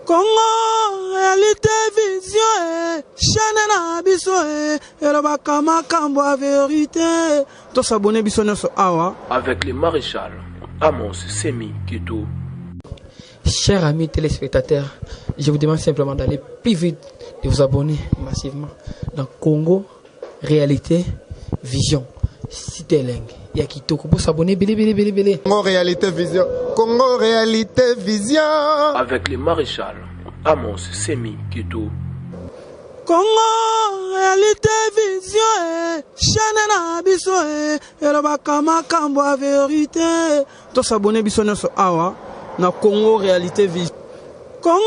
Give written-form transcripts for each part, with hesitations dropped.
Congo, réalité, vision, chaîne na biso, et le bakama kambo a vérité. Tous s'abonner biso nyonso awa. Avec le maréchal Amos Semi Kito. Chers amis téléspectateurs, je vous demande simplement d'aller plus vite, de vous abonner massivement dans Congo, réalité, vision. Cité Leng. Il y a Kitoko pour s'abonner. Bélé. Congo, réalité, vision. Congo, réalité, vision. Avec le maréchal Amos Semi Kito. Congo, réalité, vision, chaîne na biso, et le bakama kambo a vérité. Tous s'abonner biso nyonso awa. Na Congo, réalité, vision. Congo,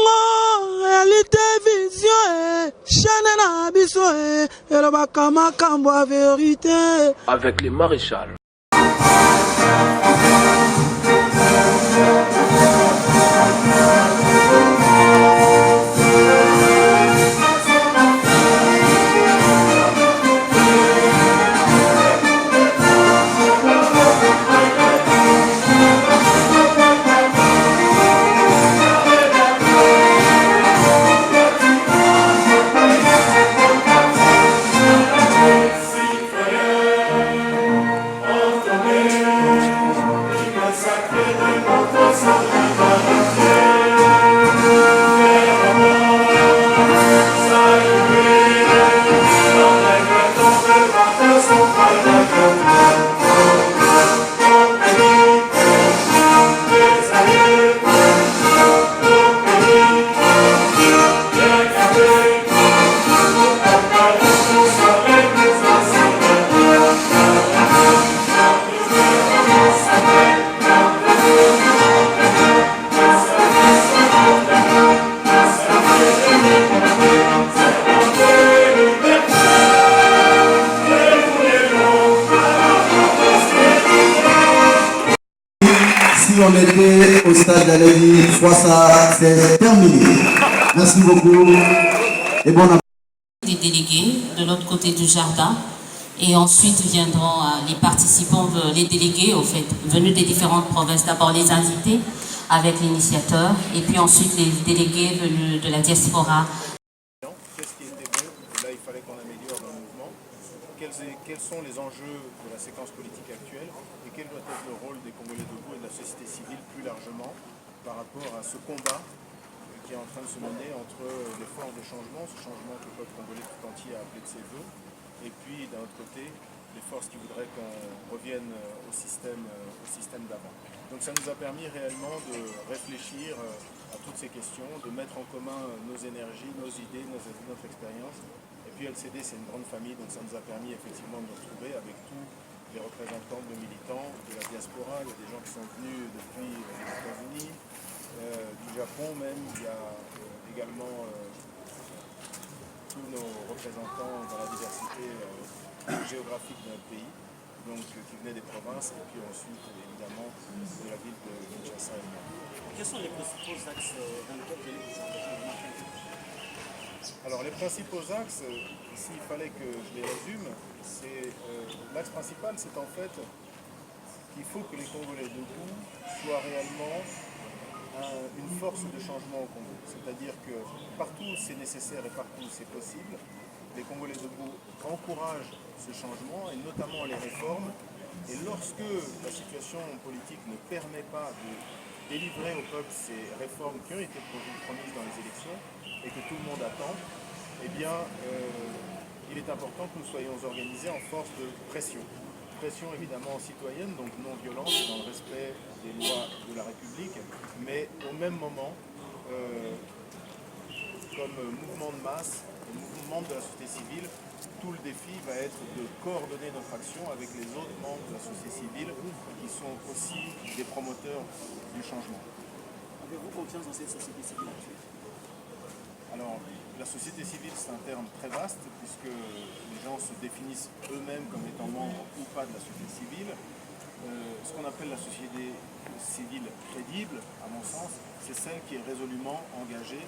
réalité, vision, chaîne na biso, et le bakama kambo a vérité. Avec le maréchal. On était au stade d'Alévi, je crois ça c'est terminé. Merci beaucoup et bon appétit. Des délégués de l'autre côté du jardin et ensuite viendront les participants, les délégués au fait, venus des différentes provinces, d'abord les invités avec l'initiateur et puis ensuite les délégués venus de la diaspora. Qu'est-ce qui était bon? Là il fallait qu'on améliore dans le mouvement. Quels sont les enjeux de la séquence politique actuelle et quel doit être le rôle des Congolais debout et de la société civile plus largement par rapport à ce combat qui est en train de se mener entre les forces de changement, ce changement que le peuple congolais tout entier a appelé de ses voeux, et puis d'un autre côté les forces qui voudraient qu'on revienne au système d'avant. Donc ça nous a permis réellement de réfléchir à toutes ces questions, de mettre en commun nos énergies, nos idées, notre expérience. Et puis LCD c'est une grande famille, donc ça nous a permis effectivement de nous retrouver avec tous les représentants de nos militants, de la diaspora. Il y a des gens qui sont venus depuis les États-Unis, du Japon même. Il y a également tous nos représentants dans la diversité géographique de notre pays, donc qui venaient des provinces et puis ensuite évidemment de la ville de Kinshasa elle-même. Quels sont les principaux axes dans lesquels vous allez vous engager? Alors les principaux axes, s'il fallait que je les résume, c'est l'axe principal, c'est en fait qu'il faut que les Congolais debout soient réellement une force de changement au Congo. C'est-à-dire que partout où c'est nécessaire et partout où c'est possible, les Congolais debout encouragent ce changement et notamment les réformes. Et lorsque la situation politique ne permet pas de délivrer au peuple ces réformes qui ont été promises dans les élections et que tout le monde attend, eh bien, il est important que nous soyons organisés en force de pression. Pression évidemment citoyenne, donc non violente, dans le respect des lois de la République, mais au même moment, comme mouvement de masse, mouvement de la société civile, tout le défi va être de coordonner notre action avec les autres membres de la société civile qui sont aussi des promoteurs du changement. Avez-vous confiance dans cette société civile actuelle? Alors, la société civile, c'est un terme très vaste, puisque les gens se définissent eux-mêmes comme étant membres ou pas de la société civile. Ce qu'on appelle la société civile crédible, à mon sens, c'est celle qui est résolument engagée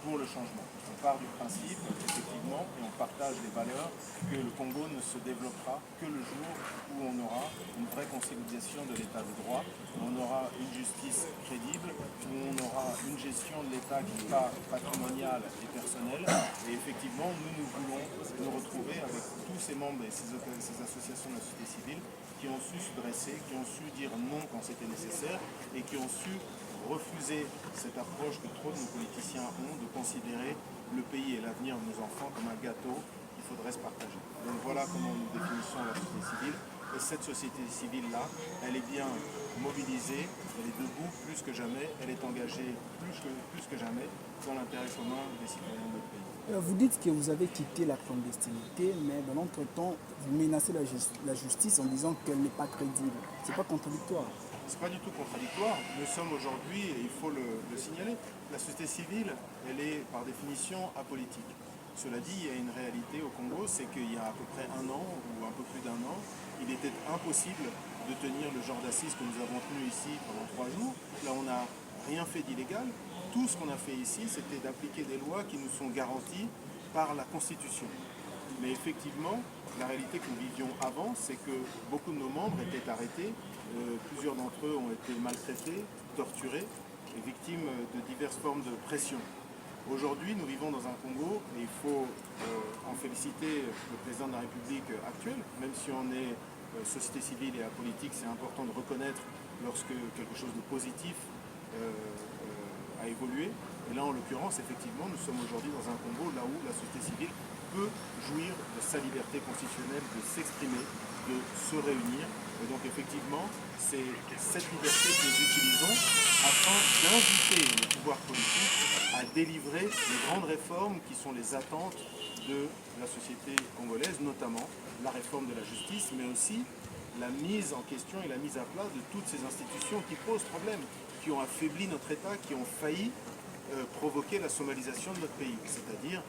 pour le changement. On part du principe, effectivement, et on partage les valeurs, que le Congo ne se développera que le jour où on aura une vraie consolidation de l'état de droit, où on aura une justice crédible, où on aura une gestion de l'état qui n'est pas patrimoniale et personnelle. Et effectivement, nous voulons nous retrouver avec tous ces membres et ces associations de la société civile qui ont su se dresser, qui ont su dire non quand c'était nécessaire et qui ont su refuser cette approche que trop de nos politiciens ont de considérer le pays et l'avenir de nos enfants comme un gâteau qu'il faudrait se partager. Donc voilà comment nous définissons la société civile. Et cette société civile-là, elle est bien mobilisée, elle est debout plus que jamais, elle est engagée plus que jamais dans l'intérêt commun des citoyens de notre pays. Vous dites que vous avez quitté la clandestinité, mais dans l'entretemps, vous menacez la justice en disant qu'elle n'est pas crédible. C'est pas contradictoire? C'est pas du tout contradictoire. Nous sommes aujourd'hui, et il faut le signaler, la société civile, elle est par définition apolitique. Cela dit, il y a une réalité au Congo, c'est qu'il y a à peu près un an, ou un peu plus d'un an, il était impossible de tenir le genre d'assises que nous avons tenu ici pendant 3 jours. Là, on n'a rien fait d'illégal. Tout ce qu'on a fait ici, c'était d'appliquer des lois qui nous sont garanties par la Constitution. Mais effectivement, la réalité que nous vivions avant, c'est que beaucoup de nos membres étaient arrêtés, plusieurs d'entre eux ont été maltraités, torturés et victimes de diverses formes de pression. Aujourd'hui, nous vivons dans un Congo, et il faut en féliciter le président de la République actuel, même si on est société civile et apolitique, c'est important de reconnaître lorsque quelque chose de positif a évolué. Et là, en l'occurrence, effectivement, nous sommes aujourd'hui dans un Congo là où la société civile peut jouir de sa liberté constitutionnelle de s'exprimer, de se réunir. Et donc, effectivement, c'est cette liberté que nous utilisons afin d'inviter le pouvoir politique à délivrer les grandes réformes qui sont les attentes de la société congolaise, notamment la réforme de la justice, mais aussi la mise en question et la mise à plat de toutes ces institutions qui posent problème, qui ont affaibli notre État, qui ont failli provoquer la somalisation de notre pays, c'est-à-dire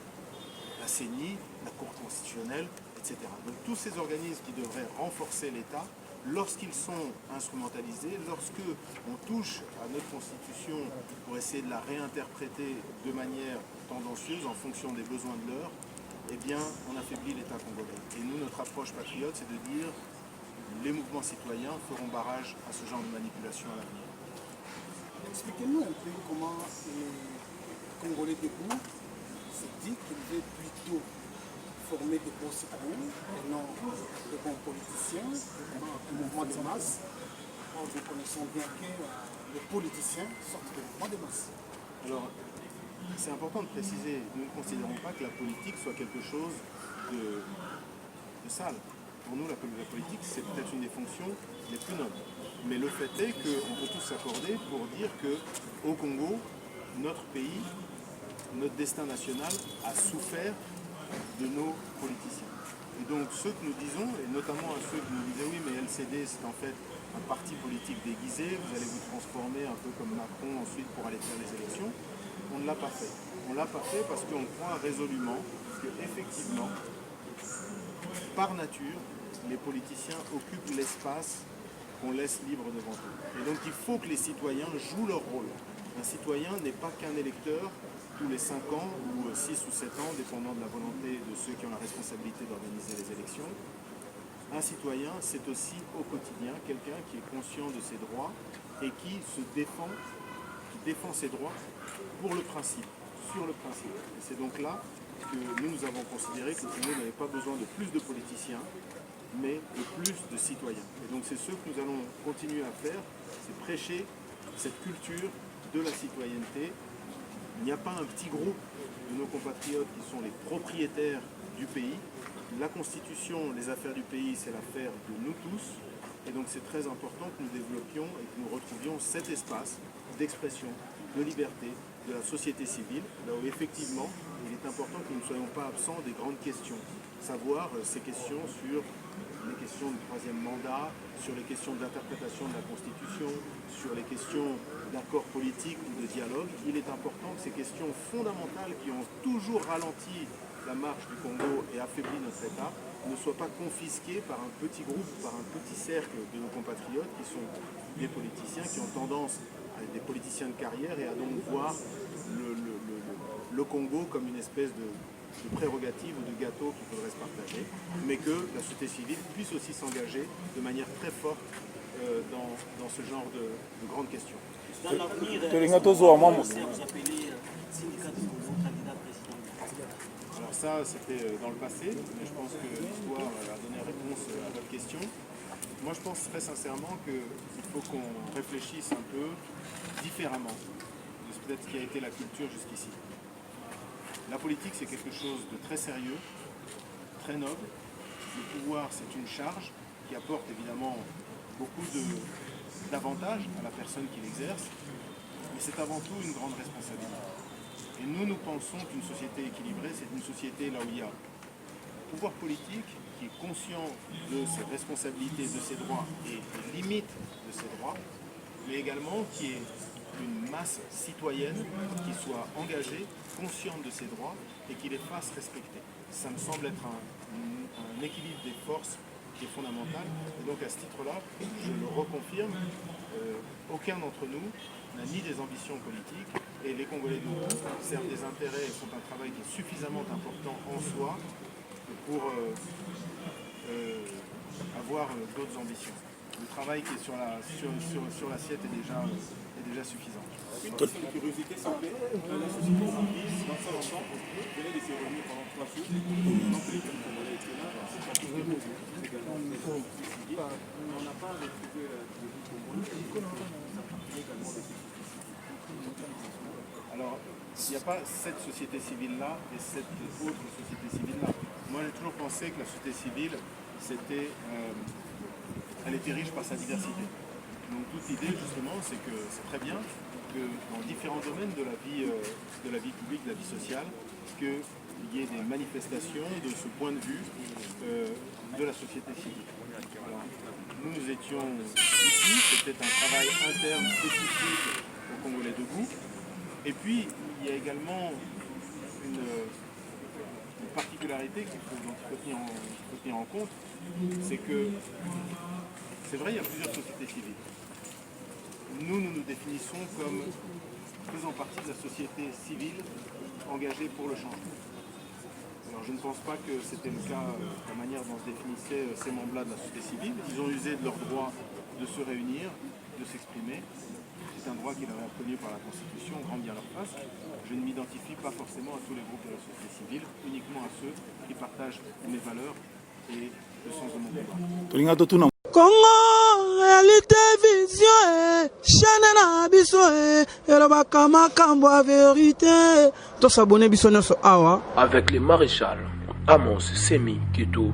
la CENI, la Cour constitutionnelle, etc. Donc tous ces organismes qui devraient renforcer l'État, lorsqu'ils sont instrumentalisés, lorsque on touche à notre Constitution pour essayer de la réinterpréter de manière tendancieuse en fonction des besoins de l'heure, eh bien on affaiblit l'État congolais. Et nous, notre approche patriote, c'est de dire les mouvements citoyens feront barrage à ce genre de manipulation à l'avenir. Expliquez-nous un peu comment les Congolais debout se dit qu'ils veulent plutôt former des bons citoyens et non de bons politiciens, un mouvement de masse. Or, nous connaissons bien que les politiciens sortent du mouvement de masse. Alors, c'est important de préciser, nous ne considérons pas que la politique soit quelque chose de sale. Pour nous, la politique, c'est peut-être une des fonctions les plus nobles. Mais le fait est qu'on peut tous s'accorder pour dire qu'au Congo, notre pays, notre destin national a souffert de nos politiciens. Et donc ceux que nous disons, et notamment à ceux qui nous disaient oui mais LCD c'est en fait un parti politique déguisé, vous allez vous transformer un peu comme Macron ensuite pour aller faire les élections, on ne l'a pas fait. On ne l'a pas fait parce qu'on croit résolument qu'effectivement, par nature, les politiciens occupent l'espace qu'on laisse libre devant eux. Et donc il faut que les citoyens jouent leur rôle. Un citoyen n'est pas qu'un électeur tous les 5 ans ou 6 ou 7 ans, dépendant de la volonté de ceux qui ont la responsabilité d'organiser les élections. Un citoyen, c'est aussi au quotidien quelqu'un qui est conscient de ses droits et qui défend ses droits pour le principe, sur le principe. Et c'est donc là que nous avons considéré que le Congo n'avait pas besoin de plus de politiciens, mais de plus de citoyens. Et donc c'est ce que nous allons continuer à faire, c'est prêcher cette culture de la citoyenneté. Il n'y a pas un petit groupe de nos compatriotes qui sont les propriétaires du pays. La Constitution, les affaires du pays, c'est l'affaire de nous tous. Et donc c'est très important que nous développions et que nous retrouvions cet espace d'expression, de liberté, de la société civile, là où effectivement il est important que nous ne soyons pas absents des grandes questions. Savoir ces questions sur les questions du 3e mandat, sur les questions d'interprétation de la Constitution, sur les questions d'accord politique ou de dialogue. Il est important que ces questions fondamentales qui ont toujours ralenti la marche du Congo et affaibli notre État ne soient pas confisquées par un petit groupe, par un petit cercle de nos compatriotes qui sont des politiciens qui ont tendance à être des politiciens de carrière et à donc voir le le Congo comme une espèce de prérogative ou de gâteau qu'il faudrait se partager, mais que la société civile puisse aussi s'engager de manière très forte dans ce genre de grandes questions. Dans l'avenir, vous appelez syndicat de candidat président. Alors ça, c'était dans le passé, mais je pense que l'histoire a donné réponse à votre question. Moi, je pense très sincèrement qu'il faut qu'on réfléchisse un peu différemment de peut-être ce qui a été la culture jusqu'ici. La politique, c'est quelque chose de très sérieux, très noble. Le pouvoir, c'est une charge qui apporte évidemment beaucoup d'avantages à la personne qui l'exerce, mais c'est avant tout une grande responsabilité. Et nous pensons qu'une société équilibrée, c'est une société là où il y a un pouvoir politique qui est conscient de ses responsabilités, de ses droits et des limites de ses droits, mais également qui est une masse citoyenne qui soit engagée, consciente de ses droits et qui les fasse respecter. Ça me semble être un équilibre des forces qui est fondamental. Et donc à ce titre-là, je le reconfirme, aucun d'entre nous n'a ni des ambitions politiques et les Congolais de servent des intérêts et font un travail qui est suffisamment important en soi pour avoir d'autres ambitions. Le travail qui est sur l'assiette est déjà suffisant. Une petite curiosité, s'il vous plaît. Dans la société civile, dans son ensemble, vous venez de se réunir pendant 3 jours. Donc les jeunes Congolais étaient là, c'est pas plus de mots. Également, les sociétés civiles. On n'a pas retrouvé de vie congolais. Ça partait également de ces sociétés civiles. Alors, il n'y a pas cette société civile-là et cette autre société civile-là. Moi, j'ai toujours pensé que la société civile, elle était riche par sa diversité. Donc toute l'idée, justement, c'est que c'est très bien que dans différents domaines de la vie publique, de la vie sociale, qu'il y ait des manifestations de ce point de vue de la société civile. Alors, nous étions ici, c'était un travail interne spécifique au Congolais debout. Et puis, il y a également une particularité dont il faut tenir en compte, c'est que, c'est vrai, il y a plusieurs sociétés civiles. Nous nous définissons comme faisant partie de la société civile engagée pour le changement. Alors je ne pense pas que c'était le cas, la manière dont se définissaient ces membres-là de la société civile. Ils ont usé de leur droit de se réunir, de s'exprimer. C'est un droit qui leur est reconnu par la Constitution, grand bien leur face. Je ne m'identifie pas forcément à tous les groupes de la société civile, uniquement à ceux qui partagent mes valeurs et le sens de mon combat. Congo, réalité, vision, chaîne na biso, elobaka makambo a vérité. To s'abonner biso nyonso awa. Avec le maréchal Amos Semi Kitou.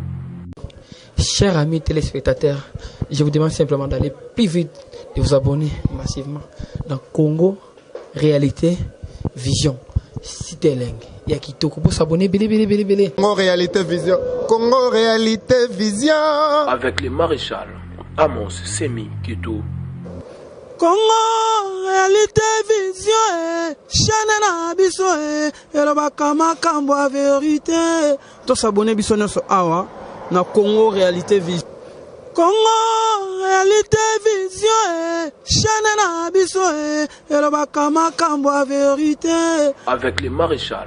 Chers amis téléspectateurs, je vous demande simplement d'aller plus vite, de vous abonner massivement dans Congo, réalité, vision. Citeleng, Yakitoko, pour s'abonner, belé. Congo, réalité, vision. Congo, réalité, vision. Avec le maréchal Amos Semi Kitou. Congo, réalité, vision, chaîne na biso, elobaka makambo a vérité. To s'abonner biso nyonso awa na Congo, réalité, vision. Congo, réalité, vision, chaîne na biso, elobaka makambo a vérité. Avec le maréchal